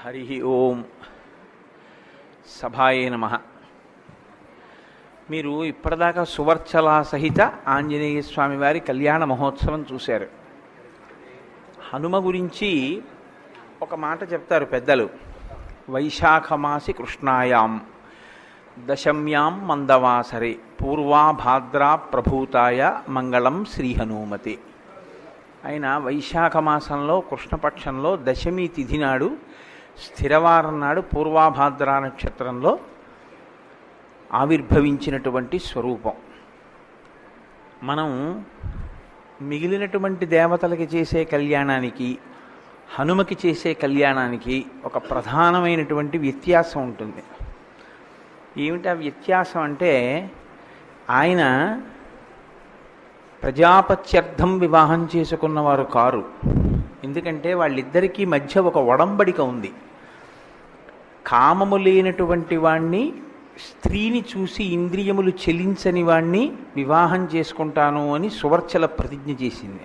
హరి ఓం. సభాయే నమః. మీరు ఇప్పటిదాకా సువర్చల సహిత ఆంజనేయ స్వామి వారి కళ్యాణ మహోత్సవం చూశారు. హనుమ గురించి ఒక మాట చెప్తారు పెద్దలు. వైశాఖమాసి కృష్ణాయాం దశమ్యాం మందవాసరే పూర్వాభాద్రా ప్రభూతాయ మంగళం శ్రీ హనుమతే. ఆయన వైశాఖ మాసంలో కృష్ణపక్షంలో దశమి తిథి నాడు స్థిరవారం నాడు పూర్వాభాద్రా నక్షత్రంలో ఆవిర్భవించినటువంటి స్వరూపం. మనం మిగిలినటువంటి దేవతలకి చేసే కళ్యాణానికి హనుమకి చేసే కళ్యాణానికి ఒక ప్రధానమైనటువంటి వ్యత్యాసం ఉంటుంది. ఏమిటి ఆ వ్యత్యాసం అంటే, ఆయన ప్రజాపత్యర్థం వివాహం చేసుకున్నవారు కారు. ఎందుకంటే వాళ్ళిద్దరికీ మధ్య ఒక ఒడంబడిక ఉంది. కామము లేనటువంటి వాణ్ణి, స్త్రీని చూసి ఇంద్రియములు చెలించని వాణ్ణి వివాహం చేసుకుంటాను అని సువర్చల ప్రతిజ్ఞ చేసింది.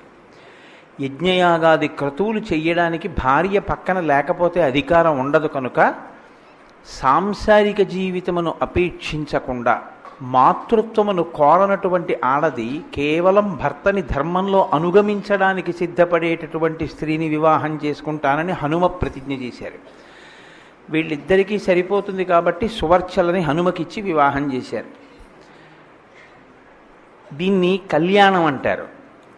యజ్ఞయాగాది క్రతువులు చెయ్యడానికి భార్య పక్కన లేకపోతే అధికారం ఉండదు కనుక సాంసారిక జీవితమును అపేక్షించకుండా మాతృత్వమును కోరనటువంటి ఆడది కేవలం భర్తని ధర్మంలో అనుగమించడానికి సిద్ధపడేటటువంటి స్త్రీని వివాహం చేసుకుంటానని హనుమ ప్రతిజ్ఞ చేశారు. వీళ్ళిద్దరికీ సరిపోతుంది కాబట్టి సువర్చలని హనుమకిచ్చి వివాహం చేశారు. దీన్ని కళ్యాణం అంటారు.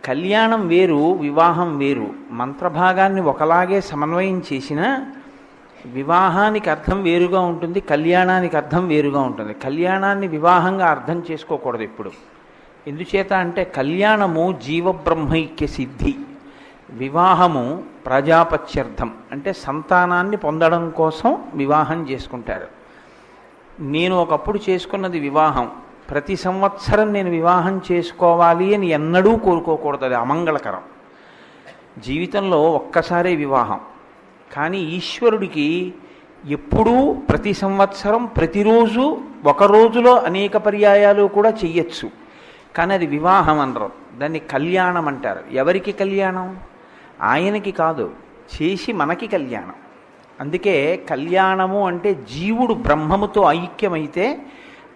కళ్యాణం వేరు, వివాహం వేరు. మంత్రభాగాన్ని ఒకలాగే సమన్వయం చేసినా వివాహానికి అర్థం వేరుగా ఉంటుంది, కళ్యాణానికి అర్థం వేరుగా ఉంటుంది. కళ్యాణాన్ని వివాహంగా అర్థం చేసుకోకూడదు ఎప్పుడు. ఎందుచేత అంటే కళ్యాణము జీవబ్రహ్మైక్య సిద్ధి, వివాహము ప్రజాపత్యర్థం అంటే సంతానాన్ని పొందడం కోసం వివాహం చేసుకుంటారు. నేను ఒకప్పుడు చేసుకున్నది వివాహం, ప్రతి సంవత్సరం నేను వివాహం చేసుకోవాలి అని ఎన్నడూ కోరుకోకూడదు, అది అమంగళకరం. జీవితంలో ఒక్కసారే వివాహం. కానీ ఈశ్వరుడికి ఎప్పుడూ ప్రతి సంవత్సరం ప్రతిరోజు ఒక రోజులో అనేక పర్యాయాలు కూడా చెయ్యొచ్చు. కానీ అది వివాహం అనరు, దాన్ని కళ్యాణం అంటారు. ఎవరికి కళ్యాణం? ఆయనకి కాదు, చేసి మనకి కళ్యాణం. అందుకే కళ్యాణము అంటే జీవుడు బ్రహ్మముతో ఐక్యమైతే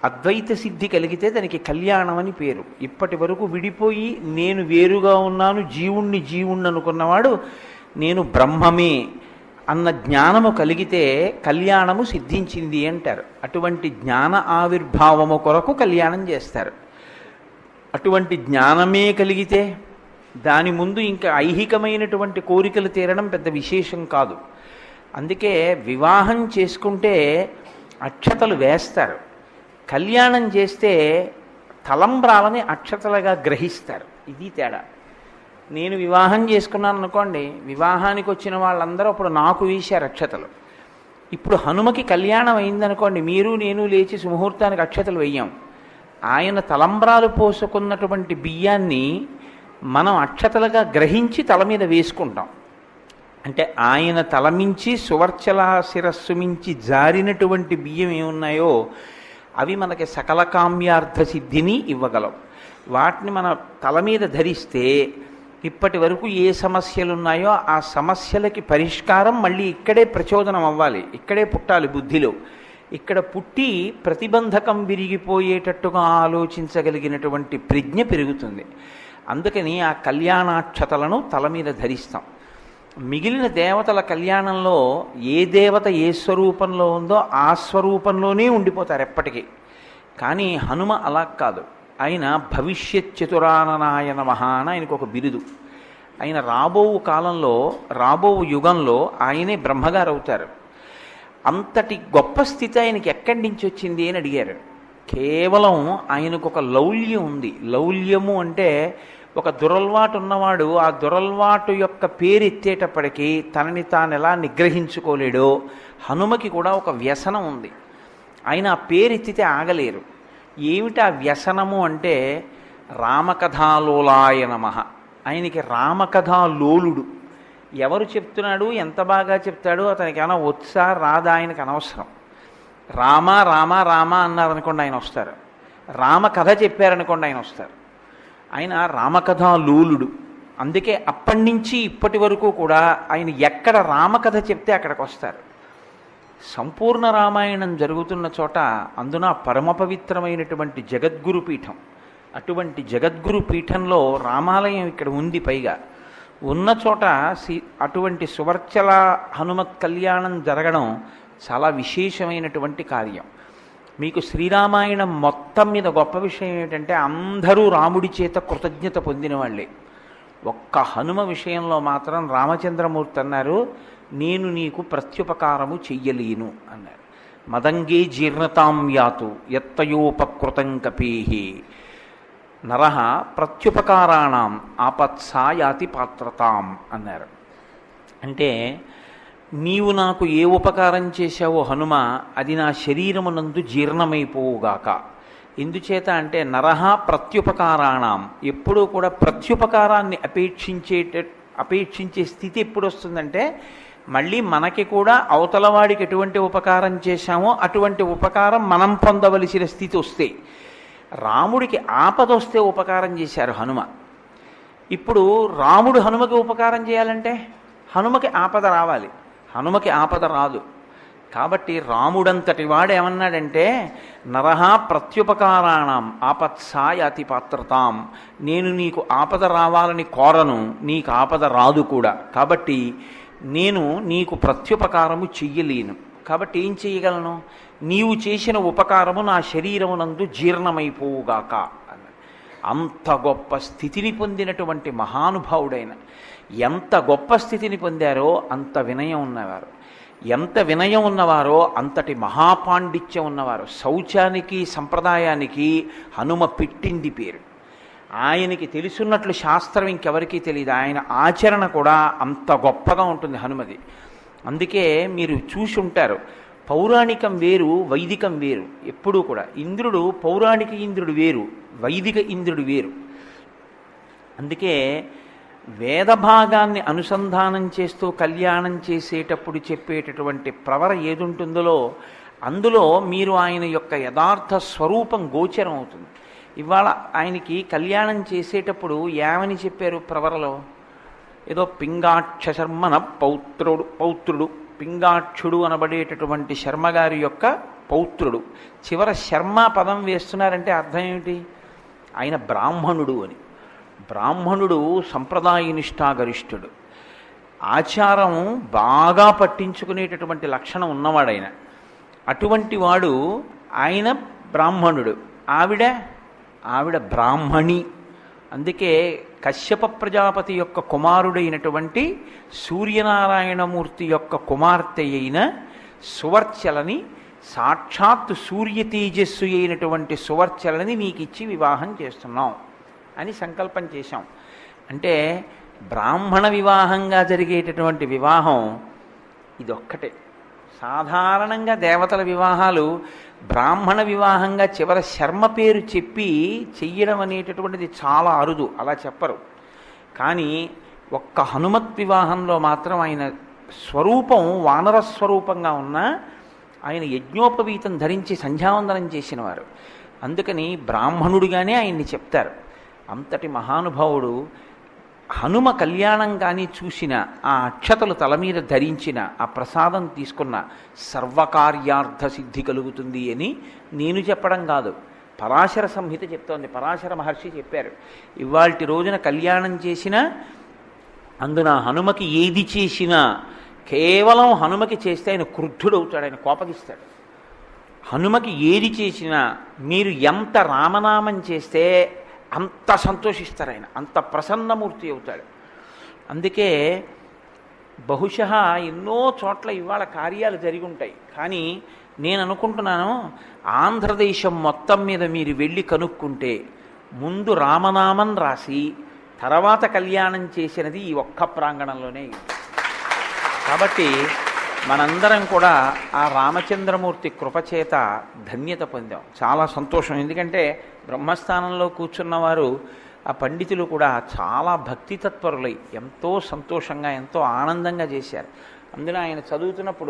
అద్వైత సిద్ధి కలిగితే దానికి కళ్యాణం అని పేరు. ఇప్పటి వరకు విడిపోయి నేను వేరుగా ఉన్నాను, జీవుణ్ణి అనుకున్నవాడు నేను బ్రహ్మమే అన్న జ్ఞానము కలిగితే కళ్యాణము సిద్ధించింది అంటారు. అటువంటి జ్ఞాన ఆవిర్భావము కొరకు కళ్యాణం చేస్తారు. అటువంటి జ్ఞానమే కలిగితే దాని ముందు ఇంకా ఐహికమైనటువంటి కోరికలు తీరడం పెద్ద విశేషం కాదు. అందుకే వివాహం చేసుకుంటే అక్షతలు వేస్తారు, కళ్యాణం చేస్తే తలంబ్రాలని అక్షతలుగా గ్రహిస్తారు. ఇది తేడా. నేను వివాహం చేసుకున్నాను అనుకోండి, వివాహానికి వచ్చిన వాళ్ళందరూ అప్పుడు నాకు వేశారు అక్షతలు. ఇప్పుడు హనుమకి కళ్యాణం అయిందనుకోండి, మీరు నేను లేచి సుముహూర్తానికి అక్షతలు వెయ్యాం. ఆయన తలంబ్రాలు పోసుకున్నటువంటి బియ్యాన్ని మనం అక్షతలుగా గ్రహించి తల మీద వేసుకుంటాం. అంటే ఆయన తలమించి సువర్చల శిరస్సు మించి జారినటువంటి బియ్యం ఏమున్నాయో అవి మనకి సకల కామ్యార్థ సిద్ధిని ఇవ్వగలవు. వాటిని మన తల మీద ధరిస్తే ఇప్పటి వరకు ఏ సమస్యలు ఉన్నాయో ఆ సమస్యలకి పరిష్కారం మళ్ళీ ఇక్కడే ప్రచోదనం అవ్వాలి, ఇక్కడే పుట్టాలి బుద్ధిలో. ఇక్కడ పుట్టి ప్రతిబంధకం విరిగిపోయేటట్టుగా ఆలోచించగలిగినటువంటి ప్రజ్ఞ పెరుగుతుంది. అందుకని ఆ కళ్యాణాక్షతలను తల మీద ధరిస్తాం. మిగిలిన దేవతల కళ్యాణంలో ఏ దేవత ఏ స్వరూపంలో ఉందో ఆ స్వరూపంలోనే ఉండిపోతారు ఎప్పటికీ. కానీ హనుమ అలా కాదు. ఆయన భవిష్యత్ చతురాననాయ నమః అని ఆయనకు ఒక బిరుదు. ఆయన రాబో కాలంలో, రాబో యుగంలో ఆయనే బ్రహ్మగారు అవుతారు. అంతటి గొప్ప స్థితి ఆయనకి ఎక్కడి నుంచి వచ్చింది అని అడిగారు. కేవలం ఆయనకు ఒక లౌల్యం ఉంది. లౌల్యము అంటే ఒక దురల్వాటు ఉన్నవాడు ఆ దురల్వాటు యొక్క పేరు ఎత్తేటప్పటికీ తనని తాను ఎలా నిగ్రహించుకోలేడో హనుమకి కూడా ఒక వ్యసనం ఉంది. ఆయన ఆ పేరు ఎత్తితే ఆగలేరు. ఏమిటి ఆ వ్యసనము అంటే రామకథాలోలాయ నమః. ఆయనకి రామకథాలోలుడు. ఎవరు చెప్తున్నాడు, ఎంత బాగా చెప్తాడు, అతనికి ఏమైనా వచ్చా రాదా ఆయనకు అనవసరం. రామ రామ రామ అన్నారనుకోండి ఆయన వస్తారు, రామకథ చెప్పారనుకోండి ఆయన వస్తారు. ఆయన రామకథాలోలుడు. అందుకే అప్పటి నుంచి ఇప్పటి వరకు కూడా ఆయన ఎక్కడ రామకథ చెప్తే అక్కడికి వస్తారు. సంపూర్ణ రామాయణం జరుగుతున్న చోట అందున పరమ పవిత్రమైనటువంటి జగద్గురు పీఠం, అటువంటి జగద్గురు పీఠంలో రామాలయం ఇక్కడ ఉంది. పైగా ఉన్న చోట అటువంటి సువర్చల హనుమత్ కళ్యాణం జరగడం చాలా విశేషమైనటువంటి కార్యం. మీకు శ్రీరామాయణం మొత్తం మీద గొప్ప విషయం ఏమిటంటే అందరూ రాముడి చేత కృతజ్ఞత పొందిన వాళ్ళే. ఒక్క హనుమ విషయంలో మాత్రం రామచంద్రమూర్తి అన్నారు, నేను నీకు ప్రత్యుపకారము చెయ్యలేను అన్నారు. మదంగే జీర్ణతాం యాతు యత్తయోపకృతం కపేహి నరహ ప్రత్యుపకారాణం ఆపత్సాయాతి పాత్రతాం అన్నారు. అంటే నీవు నాకు ఏ ఉపకారం చేశావో హనుమ, అది నా శరీరమునందు జీర్ణమైపోవుగాక. ఎందుచేత అంటే నరహ ప్రత్యుపకారాణం, ఎప్పుడూ కూడా ప్రత్యుపకారాన్ని అపేక్షించే స్థితి ఎప్పుడు వస్తుందంటే మళ్ళీ మనకి కూడా అవతలవాడికి ఎటువంటి ఉపకారం చేశామో అటువంటి ఉపకారం మనం పొందవలసిన స్థితి వస్తే. రాముడికి ఆపద వస్తే ఉపకారం చేశారు హనుమ. ఇప్పుడు రాముడు హనుమకి ఉపకారం చేయాలంటే హనుమకి ఆపద రావాలి, హనుమకి ఆపద రాదు. కాబట్టి రాముడంతటి వాడు ఏమన్నాడంటే నరహ ప్రత్యుపకారాణం ఆపత్సాయాతి పాత్రతాం, నేను నీకు ఆపద రావాలని కోరను, నీకు ఆపద రాదు కూడా. కాబట్టి నేను నీకు ప్రత్యుపకారము చెయ్యలేను. కాబట్టి ఏం చెయ్యగలను, నీవు చేసిన ఉపకారము నా శరీరమునందు జీర్ణమైపోవుగాక అన్నాడు. అంత గొప్ప స్థితిని పొందినటువంటి మహానుభావుడైన, ఎంత గొప్ప స్థితిని పొందారో అంత వినయం ఉన్నవారు, ఎంత వినయం ఉన్నవారో అంతటి మహాపాండిత్యం ఉన్నవారు. శౌచానికి సంప్రదాయానికి హనుమ పెట్టింది పేరు. ఆయనకి తెలుసున్నట్లు శాస్త్రం ఇంకెవరికీ తెలియదు. ఆయన ఆచరణ కూడా అంత గొప్పగా ఉంటుంది హనుమది. అందుకే మీరు చూసి ఉంటారు, పౌరాణికం వేరు వైదికం వేరు. ఎప్పుడూ కూడా ఇంద్రుడు పౌరాణిక ఇంద్రుడు వేరు, వైదిక ఇంద్రుడు వేరు. అందుకే వేద భాగాన్ని అనుసంధానం చేస్తూ కళ్యాణం చేసేటప్పుడు చెప్పేటటువంటి ప్రవర ఏదుంటుందో అందులో మీరు ఆయన యొక్క యథార్థ స్వరూపం గోచరం అవుతుంది. ఇవాళ ఆయనకి కళ్యాణం చేసేటప్పుడు ఏమని చెప్పారు ప్రవరలో? ఏదో పింగాక్ష శర్మన పౌత్రుడు, పింగాక్షుడు అనబడేటటువంటి శర్మగారి యొక్క పౌత్రుడు. చివర శర్మ పదం వేస్తున్నారంటే అర్థం ఏమిటి? ఆయన బ్రాహ్మణుడు అని. బ్రాహ్మణుడు సంప్రదాయ నిష్ఠాగరిష్ఠుడు, ఆచారం బాగా పట్టించుకునేటటువంటి లక్షణం ఉన్నవాడైన. అటువంటి వాడు ఆయన బ్రాహ్మణుడు, ఆవిడ బ్రాహ్మణి. అందుకే కశ్యప ప్రజాపతి యొక్క కుమారుడైనటువంటి సూర్యనారాయణమూర్తి యొక్క కుమార్తె అయిన సువర్చలని, సాక్షాత్తు సూర్య తేజస్సు అయినటువంటి సువర్చలని నీకిచ్చి వివాహం చేస్తున్నాం అని సంకల్పం చేశాం. అంటే బ్రాహ్మణ వివాహంగా జరిగేటటువంటి వివాహం ఇదొక్కటే. సాధారణంగా దేవతల వివాహాలు బ్రాహ్మణ వివాహంగా చివర శర్మ పేరు చెప్పి చెయ్యడం అనేటటువంటిది చాలా అరుదు, అలా చెప్పరు. కానీ ఒక్క హనుమత్ వివాహంలో మాత్రం ఆయన స్వరూపం వానర స్వరూపంగా ఉన్న ఆయన యజ్ఞోపవీతం ధరించి సంధ్యావందనం చేసినవారు. అందుకని బ్రాహ్మణుడిగానే ఆయన్ని చెప్తారు. అంతటి మహానుభావుడు. హనుమ కళ్యాణం కానీ చూసిన, ఆ అక్షతలు తల మీద ధరించిన, ఆ ప్రసాదం తీసుకున్న సర్వకార్యార్థ సిద్ధి కలుగుతుంది అని నేను చెప్పడం కాదు, పరాశర సంహిత చెప్తోంది. పరాశర మహర్షి చెప్పారు. ఇవాల్టి రోజున కళ్యాణం చేసినా అందున హనుమకి ఏది చేసినా కేవలం హనుమకి చేస్తే ఆయన క్రుద్ధుడవుతాడు, ఆయన కోపగిస్తాడు. హనుమకి ఏది చేసినా మీరు ఎంత రామనామం చేస్తే అంత సంతోషిస్తారు ఆయన, అంత ప్రసన్నమూర్తి అవుతాడు. అందుకే బహుశः ఎన్నో చోట్ల ఇవాళ కార్యాలు జరిగి ఉంటాయి. కానీ నేను అనుకుంటున్నాను, ఆంధ్రదేశం మొత్తం మీద మీరు వెళ్ళి కనుక్కుంటే ముందు రామనామం రాసి తర్వాత కళ్యాణం చేసినది ఈ ఒక్క ప్రాంగణంలోనే. కాబట్టి మనందరం కూడా ఆ రామచంద్రమూర్తి కృపచేత ధన్యత పొందాం. చాలా సంతోషం. ఎందుకంటే బ్రహ్మస్థానంలో కూర్చున్నవారు, ఆ పండితులు కూడా చాలా భక్తి తత్పరులై ఎంతో సంతోషంగా, ఎంతో ఆనందంగా చేశారు. అందులో ఆయన చదువుతున్నప్పుడు